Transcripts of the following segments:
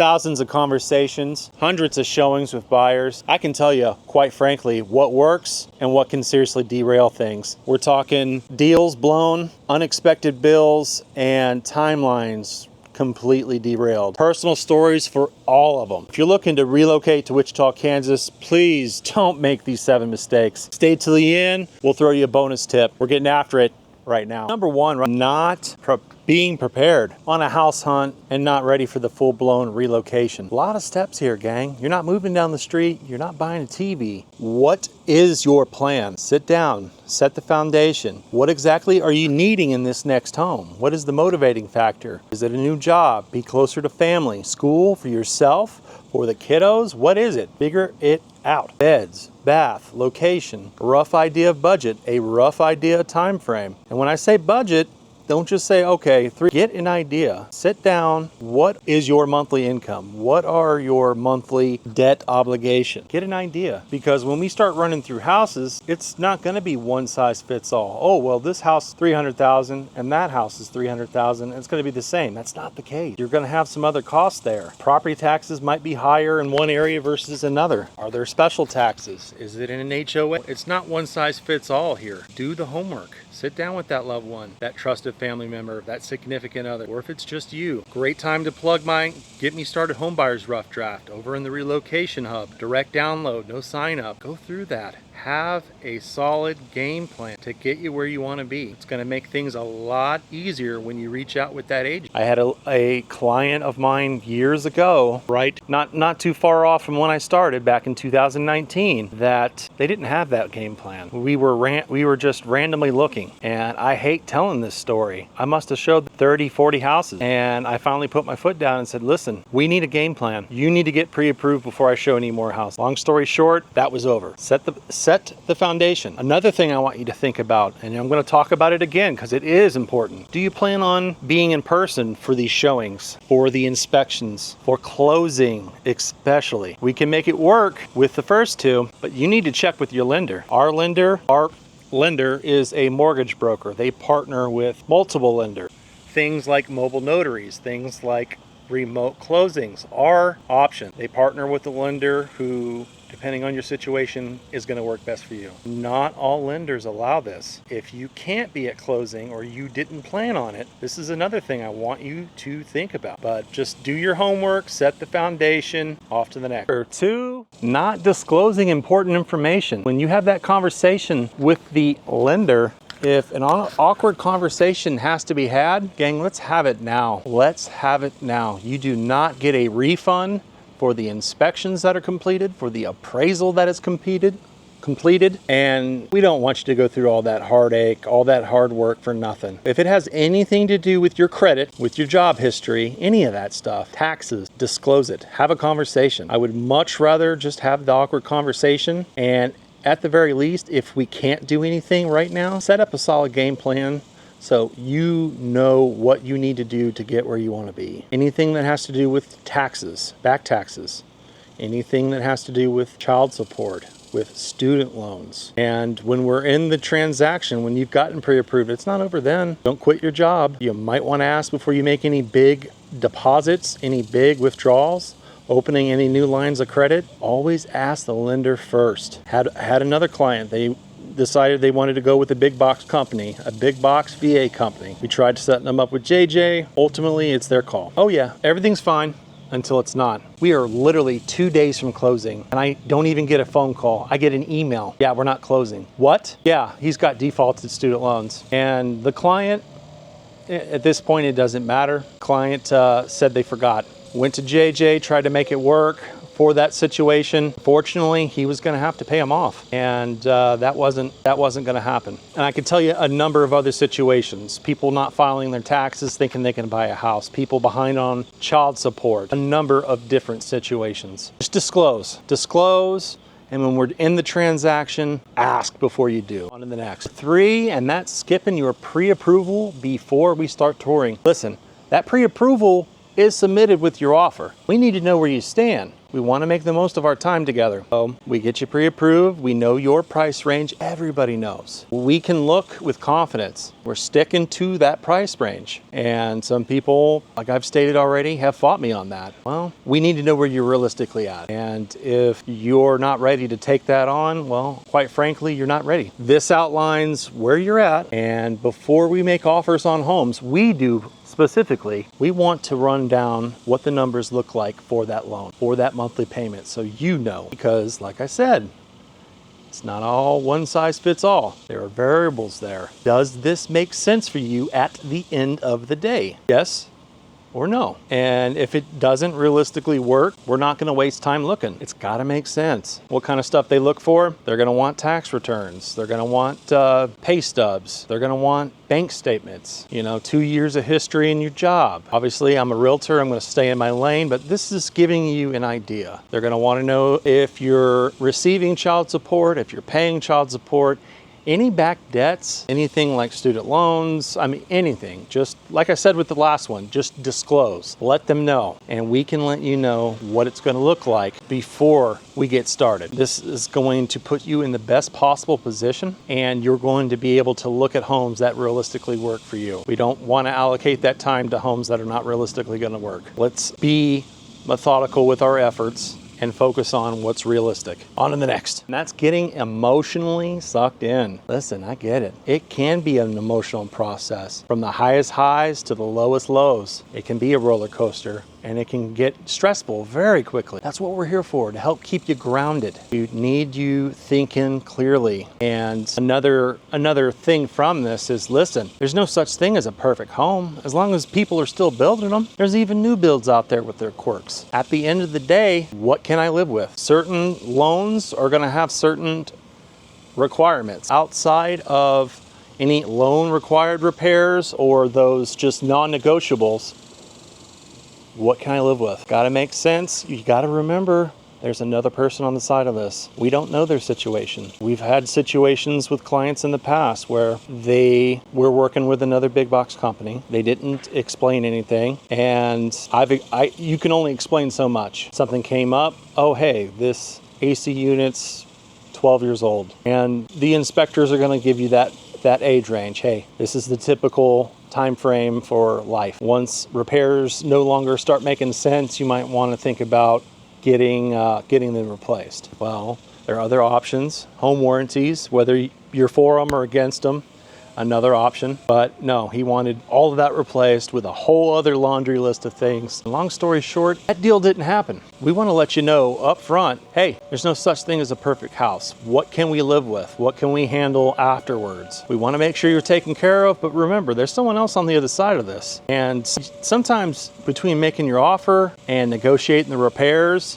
thousands of conversations, hundreds of showings with buyers. I can tell you, quite frankly, what works and what can seriously derail things. We're talking deals blown, unexpected bills, and timelines completely derailed. Personal stories for all of them. If you're looking to relocate to Wichita, Kansas, please don't make these 7 mistakes. Stay till the end. We'll throw you a bonus tip. We're getting after it right now. Number one, not being prepared on a house hunt and not ready for the full-blown relocation. A lot of steps here, gang. You're not moving down the street. You're not buying a TV. What is your plan? Sit down, set the foundation. What exactly are you needing in this next home? What is the motivating factor? Is it a new job? Be closer to family, school, for yourself, for the kiddos? What is it? Figure it out. Beds, bath, location, a rough idea of budget, a rough idea of time frame. And when I say budget, don't just say, okay, 3. Get an idea. Sit down. What is your monthly income? What are your monthly debt obligations? Get an idea. Because when we start running through houses, it's not going to be one size fits all. Oh, well, this house is $300,000 and that house is $300,000. It's going to be the same. That's not the case. You're going to have some other costs there. Property taxes might be higher in one area versus another. Are there special taxes? Is it in an HOA? It's not one size fits all here. Do the homework. Sit down with that loved one, that trusted family member, that significant other, or if it's just you. Great time to plug my Get Me Started Homebuyers Rough Draft over in the Relocation Hub. Direct download, no sign up. Go through that. Have a solid game plan to get you where you want to be. It's going to make things a lot easier when you reach out with that agent. I had a client of mine years ago, right, not too far off from when I started back in 2019, that they didn't have that game plan. We were just randomly looking, and I hate telling this story. I must have showed 30, 40 houses, and I finally put my foot down and said, listen, we need a game plan. You need to get pre-approved before I show any more houses. Long story short, that was over. Set the foundation. Another thing I want you to think about, and I'm going to talk about it again because it is important. Do you plan on being in person for these showings, for the inspections, for closing especially? We can make it work with the first 2, but you need to check with your lender. Our lender is a mortgage broker. They partner with multiple lenders. Things like mobile notaries, things like remote closings are options. They partner with the lender who, depending on your situation, is going to work best for you. Not all lenders allow this. If you can't be at closing or you didn't plan on it, this is another thing I want you to think about. But just do your homework, set the foundation, off to the next. Number 2, not disclosing important information. When you have that conversation with the lender, if an awkward conversation has to be had, gang, let's have it now. Let's have it now. You do not get a refund for the inspections that are completed, for the appraisal that is completed, and we don't want you to go through all that heartache, all that hard work for nothing. If it has anything to do with your credit, with your job history, any of that stuff, taxes, disclose it. Have a conversation. I would much rather just have the awkward conversation, and at the very least, if we can't do anything right now, set up a solid game plan so you know what you need to do to get where you want to be. Anything that has to do with taxes, back taxes, anything that has to do with child support, with student loans. And when we're in the transaction, when you've gotten pre-approved, it's not over then. Don't quit your job. You might want to ask before you make any big deposits, any big withdrawals, opening any new lines of credit. Always ask the lender first. Had another client, they decided they wanted to go with a big box company, a big box VA company. We tried setting them up with JJ. Ultimately, it's their call. Oh yeah, everything's fine until it's not. We are literally 2 days from closing, and I don't even get a phone call. I get an email. Yeah, we're not closing. What? Yeah, he's got defaulted student loans. And the client, at this point, it doesn't matter. Client said they forgot. Went to JJ, tried to make it work for that situation. Fortunately, he was going to have to pay him off, and that wasn't going to happen. And I can tell you a number of other situations. People not filing their taxes, thinking they can buy a house. People behind on child support. A number of different situations. Just disclose. And when we're in the transaction, ask before you do. On to the next. 3, and that's skipping your pre-approval before we start touring. Listen, that pre-approval is submitted with your offer. We need to know where you stand. We want to make the most of our time together. So we get you pre-approved. We know your price range. Everybody knows. We can look with confidence. We're sticking to that price range. And some people, like I've stated already, have fought me on that. Well, we need to know where you're realistically at. And if you're not ready to take that on, well, quite frankly, you're not ready. This outlines where you're at. And before we make offers on homes, we do specifically, we want to run down what the numbers look like for that loan, for that monthly payment, so you know. Because like I said, it's not all one size fits all. There are variables there. Does this make sense for you at the end of the day? Yes or no? And if it doesn't realistically work, we're not going to waste time looking. It's got to make sense. What kind of stuff they look for? They're going to want tax returns. They're going to want pay stubs. They're going to want bank statements, 2 years of history in your job. Obviously, I'm a realtor. I'm going to stay in my lane, but this is giving you an idea. They're going to want to know if you're receiving child support, if you're paying child support, any back debts, anything like student loans, anything. Just like I said with the last one, just disclose. Let them know, and we can let you know what it's going to look like before we get started. This is going to put you in the best possible position, and you're going to be able to look at homes that realistically work for you. We don't want to allocate that time to homes that are not realistically going to work. Let's be methodical with our efforts and focus on what's realistic. On to the next. And that's getting emotionally sucked in. Listen, I get it. It can be an emotional process. From the highest highs to the lowest lows. It can be a roller coaster, and it can get stressful very quickly. That's what we're here for, to help keep you grounded. We need you thinking clearly. And another thing from this is, listen, there's no such thing as a perfect home. As long as people are still building them, there's even new builds out there with their quirks. At the end of the day, what can I live with? Certain loans are gonna have certain requirements. Outside of any loan required repairs or those just non-negotiables, what can I live with? Gotta make sense. You gotta remember, there's another person on the side of this. We don't know their situation. We've had situations with clients in the past where they were working with another big box company. They didn't explain anything, and you can only explain so much. Something came up. Oh, hey, this AC unit's 12 years old, and the inspectors are going to give you that age range. Hey, this is the typical time frame for life. Once repairs no longer start making sense, you might want to think about getting them replaced. Well, there are other options. Home warranties, whether you're for them or against them, another option. But no, he wanted all of that replaced with a whole other laundry list of things. Long story short, that deal didn't happen. We want to let you know up front, hey, there's no such thing as a perfect house. What can we live with? What can we handle afterwards? We want to make sure you're taken care of, but remember, there's someone else on the other side of this. And sometimes between making your offer and negotiating the repairs,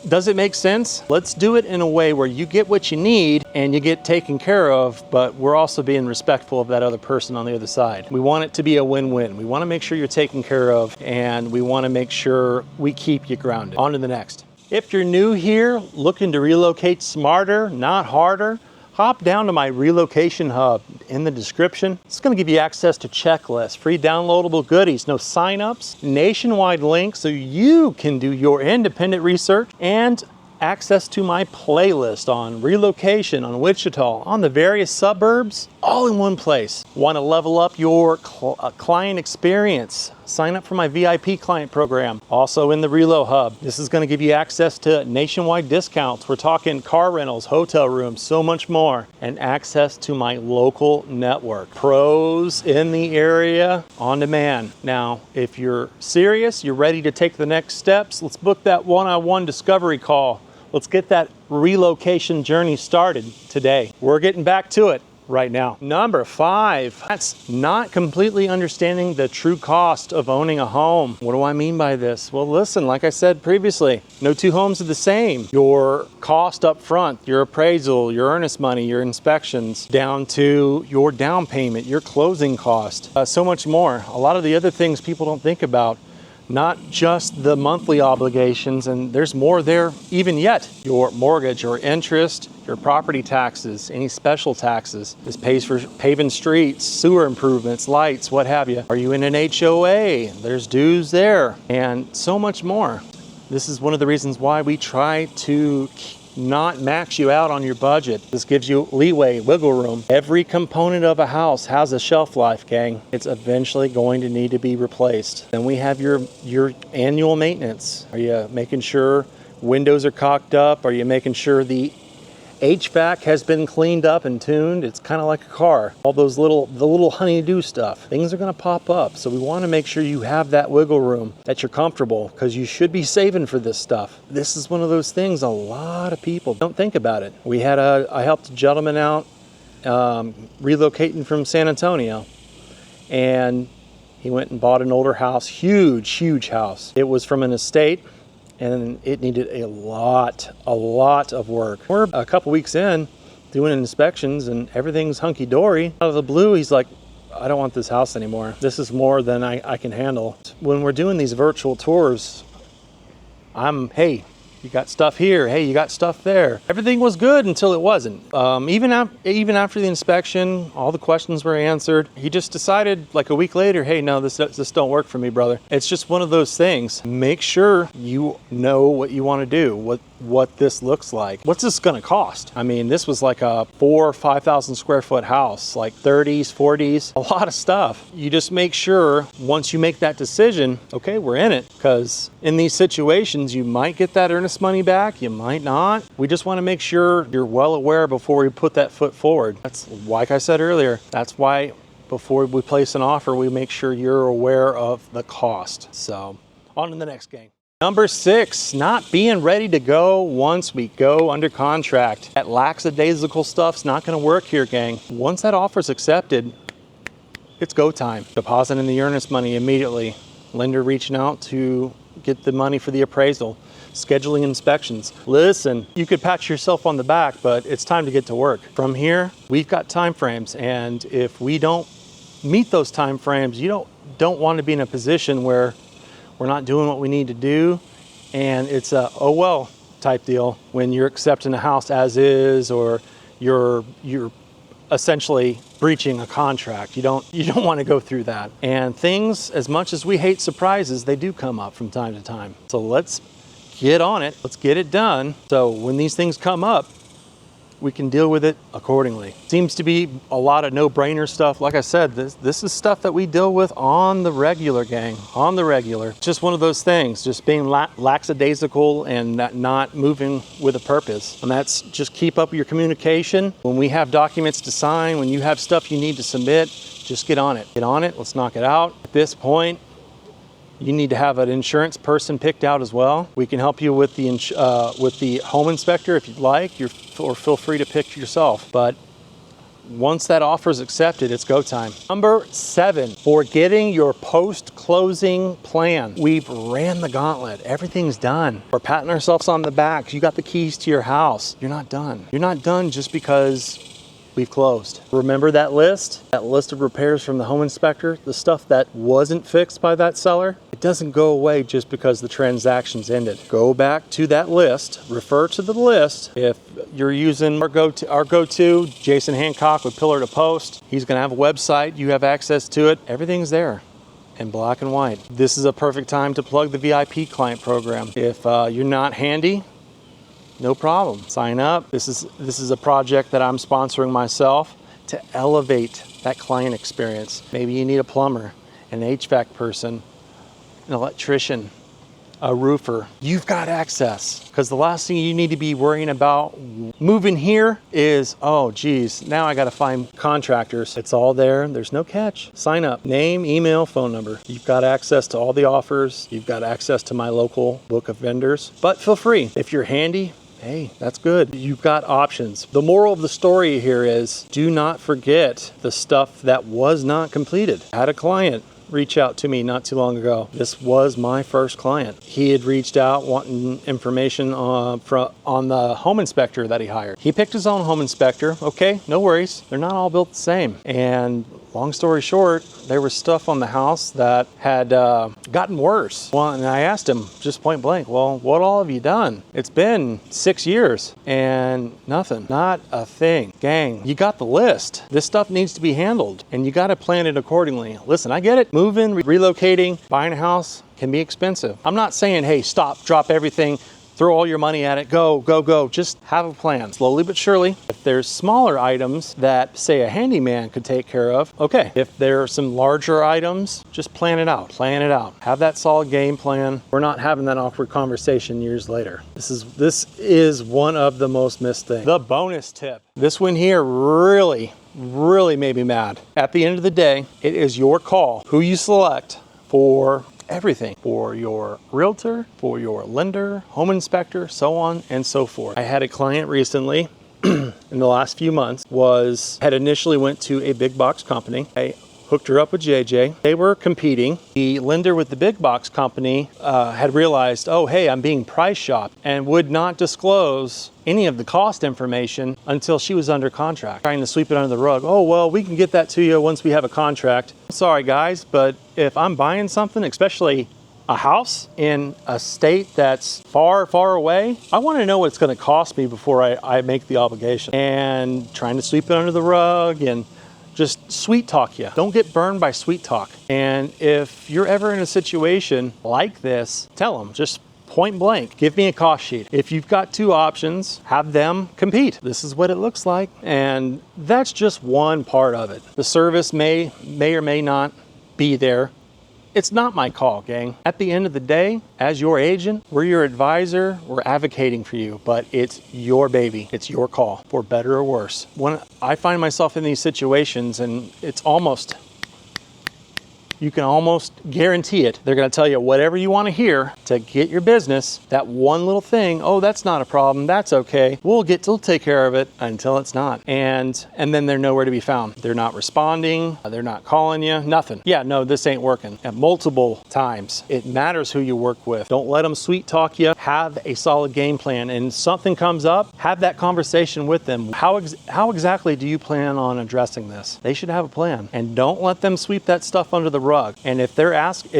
does it make sense? Let's do it in a way where you get what you need and you get taken care of, but we're also being respectful of that other person on the other side. We want it to be a win-win. We want to make sure you're taken care of, and we want to make sure we keep you grounded. On to the next. If you're new here, looking to relocate smarter, not harder, hop down to my relocation hub in the description. It's going to give you access to checklists, free downloadable goodies, no signups, nationwide links so you can do your independent research, and access to my playlist on relocation, on Wichita, on the various suburbs, all in one place. Want to level up your client experience? Sign up for my VIP client program, also in the Relo Hub. This is going to give you access to nationwide discounts. We're talking car rentals, hotel rooms, so much more, and access to my local network. Pros in the area on demand. Now, if you're serious, you're ready to take the next steps, let's book that one-on-one discovery call. Let's get that relocation journey started today. We're getting back to it right now. Number 5, that's not completely understanding the true cost of owning a home. What do I mean by this? Well, listen, like I said previously, no two homes are the same. Your cost up front, your appraisal, your earnest money, your inspections, down to your down payment, your closing cost, so much more. A lot of the other things people don't think about. Not just the monthly obligations, and there's more there even yet. Your mortgage, your interest, your property taxes, any special taxes. This pays for paving streets, sewer improvements, lights, what have you. Are you in an HOA? There's dues there, and so much more. This is one of the reasons why we try to not max you out on your budget. This gives you leeway, wiggle room. Every component of a house has a shelf life, gang. It's eventually going to need to be replaced. Then we have your annual maintenance. Are you making sure windows are caulked up? Are you making sure the HVAC has been cleaned up and tuned? It's kind of like a car. All those the little honey-do stuff. Things are going to pop up. So we want to make sure you have that wiggle room, that you're comfortable, because you should be saving for this stuff. This is one of those things a lot of people don't think about it. I helped a gentleman out relocating from San Antonio, and he went and bought an older house, huge house. It was from an estate, and it needed a lot of work. We're a couple weeks in doing inspections and everything's hunky-dory. Out of the blue, he's like, I don't want this house anymore. This is more than I can handle. When we're doing these virtual tours, hey, you got stuff here. Hey, you got stuff there. Everything was good until it wasn't. Even after the inspection, all the questions were answered. He just decided like a week later, hey, no, this don't work for me, brother. It's just one of those things. Make sure you know what you want to do, what this looks like. What's this going to cost? I mean, this was like a 4,000 or 5,000 square foot house, like 30s, 40s, a lot of stuff. You just make sure once you make that decision, okay, we're in it, because in these situations, you might get that earnest money back, you might not. We just want to make sure you're well aware before we put that foot forward. That's like I said earlier, that's why before we place an offer, we make sure you're aware of the cost. So on to the next game. Number 6, not being ready to go once we go under contract. That lackadaisical stuff's not going to work here, gang. Once that offer's accepted, it's go time. Depositing the earnest money immediately. Lender reaching out to get the money for the appraisal. Scheduling inspections. Listen, you could pat yourself on the back, but it's time to get to work. From here, we've got time frames, and if we don't meet those time frames, you don't want to be in a position where we're not doing what we need to do, and it's a oh well type deal when you're accepting a house as is, or you're essentially breaching a contract. You don't want to go through that. And things, as much as we hate surprises, they do come up from time to time. So let's get on it. Let's get it done. So when these things come up, we can deal with it accordingly. Seems to be a lot of no-brainer stuff. Like I said, this is stuff that we deal with on the regular, gang, on the regular. Just one of those things, just being lackadaisical and not moving with a purpose. And that's just keep up your communication. When we have documents to sign, when you have stuff you need to submit, just get on it. Get on it, let's knock it out. At this point, you need to have an insurance person picked out as well. We can help you with the home inspector if you'd like, or feel free to pick yourself. But once that offer is accepted, it's go time. Number 7, for getting your post-closing plan. We've ran the gauntlet. Everything's done. We're patting ourselves on the back. You got the keys to your house. You're not done. You're not done just because we've closed. Remember that list of repairs from the home inspector, the stuff that wasn't fixed by that seller? It doesn't go away just because the transaction's ended. Go back to that list, refer to the list. If you're using our go-to, Jason Hancock with Pillar to Post, he's gonna have a website, you have access to it, everything's there in black and white. This is a perfect time to plug the VIP client program. If you're not handy, no problem. Sign up. This is a project that I'm sponsoring myself to elevate that client experience. Maybe you need a plumber, an HVAC person, an electrician, a roofer. You've got access, because the last thing you need to be worrying about moving here is, oh geez, now I got to find contractors. It's all there. There's no catch. Sign up. Name, email, phone number. You've got access to all the offers. You've got access to my local book of vendors. But feel free. If you're handy, hey, that's good. You've got options. The moral of the story here is do not forget the stuff that was not completed. I had a client reach out to me not too long ago. This was my first client. He had reached out wanting information on the home inspector that he hired. He picked his own home inspector. Okay, no worries. They're not all built the same. And long story short, there was stuff on the house that had gotten worse. Well, and I asked him just point blank, well, what all have you done? It's been 6 years and nothing, not a thing. Gang, you got the list. This stuff needs to be handled and you got to plan it accordingly. Listen, I get it. Moving, relocating, buying a house can be expensive. I'm not saying, hey, stop, drop everything, throw all your money at it, go, go, go. Just have a plan. Slowly but surely. If there's smaller items that, say, a handyman could take care of, okay. If there are some larger items, just plan it out. Plan it out. Have that solid game plan. We're not having that awkward conversation years later. This is one of the most missed things. The bonus tip. This one here really made me mad. At the end of the day, it is your call who you select for everything, for your realtor, for your lender, home inspector, so on and so forth. I had a client recently in the last few months had initially went to a big box company. I hooked her up with JJ. They were competing. The lender with the big box company had realized, oh, hey, I'm being price shopped, and would not disclose any of the cost information until she was under contract, trying to sweep it under the rug. Oh, well, we can get that to you once we have a contract. Sorry, guys, but if I'm buying something, especially a house in a state that's far, far away, I want to know what it's going to cost me before I make the obligation. And trying to sweep it under the rug and just sweet talk you. Don't get burned by sweet talk. And if you're ever in a situation like this, tell them, just point blank, give me a cost sheet. If you've got two options, have them compete. This is what it looks like. And that's just one part of it. The service may or may not be there. It's not my call, gang. At the end of the day, as your agent, we're your advisor, we're advocating for you, but it's your baby. It's your call, for better or worse. When I find myself in these situations, and you can almost guarantee it, they're gonna tell you whatever you wanna hear to get your business. That one little thing, oh, that's not a problem, that's okay. We'll take care of it until it's not. And then they're nowhere to be found. They're not responding, they're not calling you, nothing. Yeah, no, this ain't working. At multiple times. It matters who you work with. Don't let them sweet talk you. Have a solid game plan, and something comes up, have that conversation with them. How exactly do you plan on addressing this? They should have a plan, and don't let them sweep that stuff under the rug. And if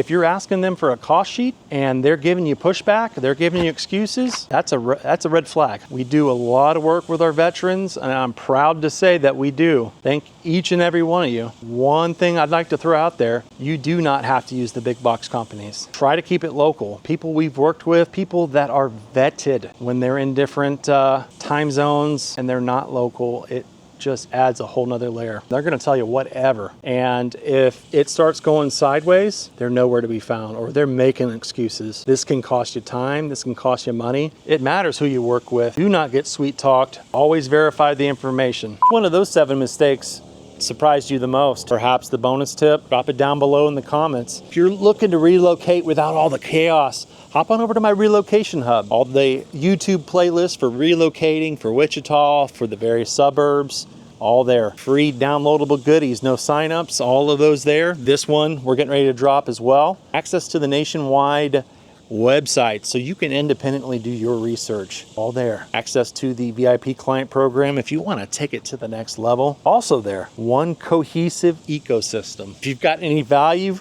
you're asking them for a cost sheet and they're giving you pushback, they're giving you excuses, that's a red flag. We do a lot of work with our veterans, and I'm proud to say that we do. Thank each and every one of you. One thing I'd like to throw out there, you do not have to use the big box companies. Try to keep it local. People we've worked with, people that are vetted when they're in different time zones and they're not local, it just adds a whole nother layer. They're going to tell you whatever. And if it starts going sideways, they're nowhere to be found, or they're making excuses. This can cost you time. This can cost you money. It matters who you work with. Do not get sweet talked. Always verify the information. One of those 7 mistakes surprised you the most? Perhaps the bonus tip? Drop it down below in the comments. If you're looking to relocate without all the chaos, hop on over to my Relocation Hub. All the YouTube playlists for relocating, for Wichita, for the various suburbs, all there. Free downloadable goodies, no signups, all of those there. This one we're getting ready to drop as well. Access to the nationwide website so you can independently do your research, all there. Access to the VIP client program if you want to take it to the next level, also there. One cohesive ecosystem. If you've got any value,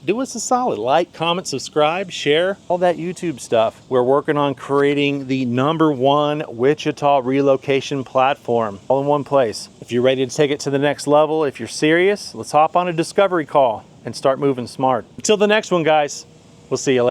do us a solid. Like, comment, subscribe, share, all that YouTube stuff. We're working on creating the #1 Wichita relocation platform, all in one place. If you're ready to take it to the next level, if you're serious, let's hop on a discovery call and start moving smart. Until the next one, guys, we'll see you later.